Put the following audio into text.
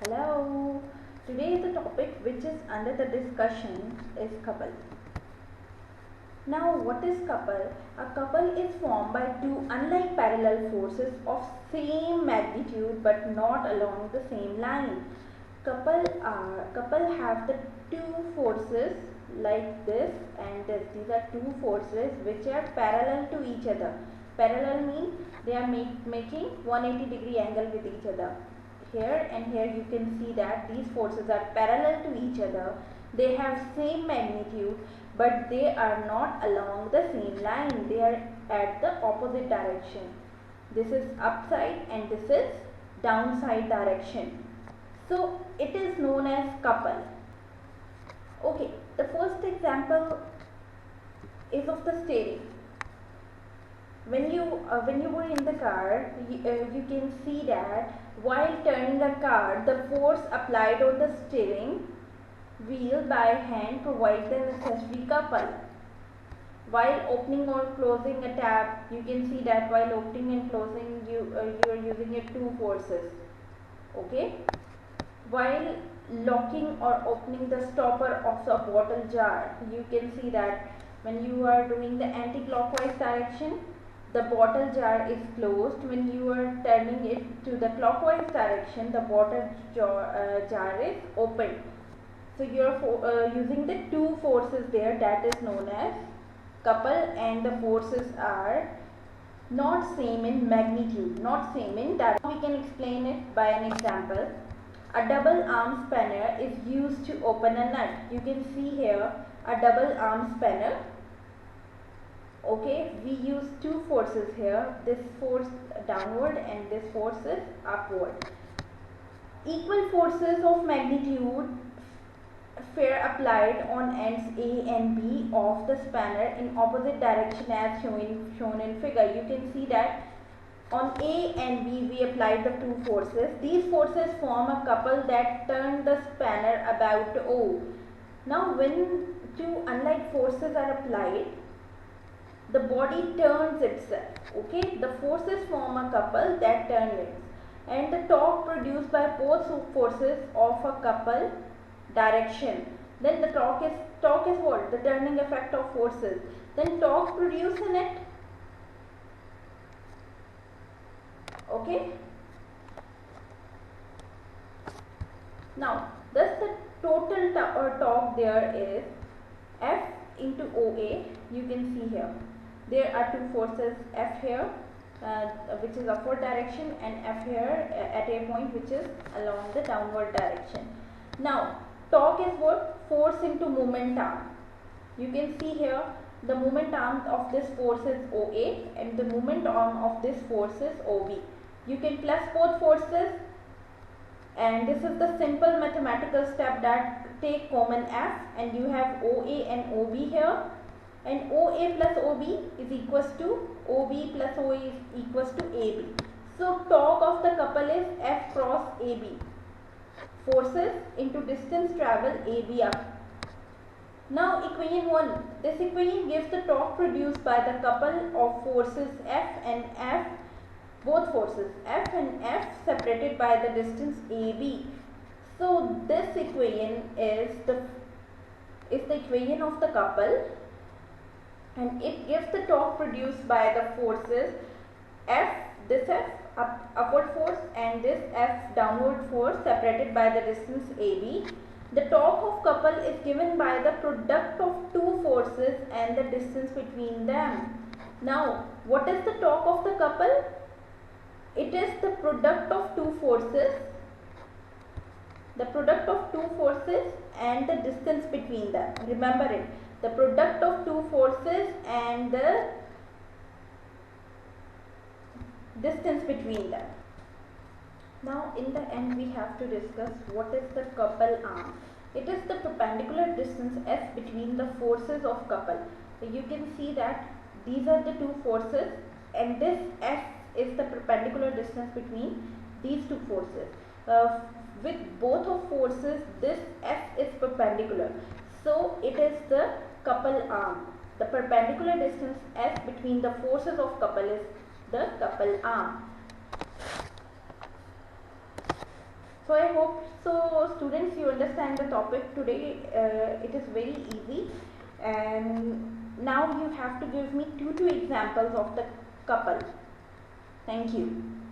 Hello. Today the topic which is under the discussion is couple. Now what is couple? A couple is formed by two unlike parallel forces of same magnitude but not along the same line. Couple have the two forces like this and this. These are two forces which are parallel to each other. Parallel means they are making 180-degree angle with each other. Here and here you can see that these forces are parallel to each other. They have same magnitude but they are not along the same line. They are at the opposite direction. This is upside and this is downside direction. So it is known as couple. Okay, the first example is of the steering. When you were in the car, you can see that while turning a car, the force applied on the steering wheel by hand provides the necessary couple. While opening or closing a tab, you can see that while opening and closing, you are using your two forces. Okay. While locking or opening the stopper of a bottle jar, you can see that when you are doing the anti-clockwise direction, the bottle jar is closed. When you are turning it to the clockwise direction, the bottle jar is open. So you are using the two forces there, that is known as couple, and the forces are not same in magnitude, not same in direction. We can explain it by an example. A double arm spanner is used to open a nut. You can see here a double arm spanner. Okay, we use two forces here, this force downward and this force is upward. Equal forces of magnitude were applied on ends A and B of the spanner in opposite direction as shown in figure. You can see that on A and B we applied the two forces. These forces form a couple that turn the spanner about O. Now when two unlike forces are applied, the body turns itself. Okay, the forces form a couple that turn it, and the torque produced by both forces of a couple direction. Then the torque is what? The turning effect of forces. Then torque produced in it. Okay. Now, thus the total torque there is F into OA. You can see here. There are two forces, F here which is upward direction and F here at a point which is along the downward direction. Now torque is what? Force into moment arm. You can see here the moment arm of this force is OA and the moment arm of this force is OB. You can plus both forces, and this is the simple mathematical step that take common F and you have OA and OB here. And OA plus OB is equals to OB plus OA is equals to AB. So torque of the couple is F cross AB. Forces into distance travel AB up. Now equation 1. This equation gives the torque produced by the couple of forces F and F, both forces F and F separated by the distance AB. So this equation is the equation of the couple, and it gives the torque produced by the forces F, this F upward force and this F downward force separated by the distance AB. The torque of couple is given by the product of two forces and the distance between them. Now, what is the torque of the couple? It is the product of two forces, and the distance between them. Remember it. The product of two forces and the distance between them. Now in the end we have to discuss what is the couple arm. It is the perpendicular distance S between the forces of couple. So you can see that these are the two forces and this S is the perpendicular distance between these two forces. With both of forces this S is perpendicular. So it is the couple arm. The perpendicular distance S between the forces of couple is the couple arm. So I hope so, students, you understand the topic today. It is very easy, and now you have to give me two examples of the couple. Thank you.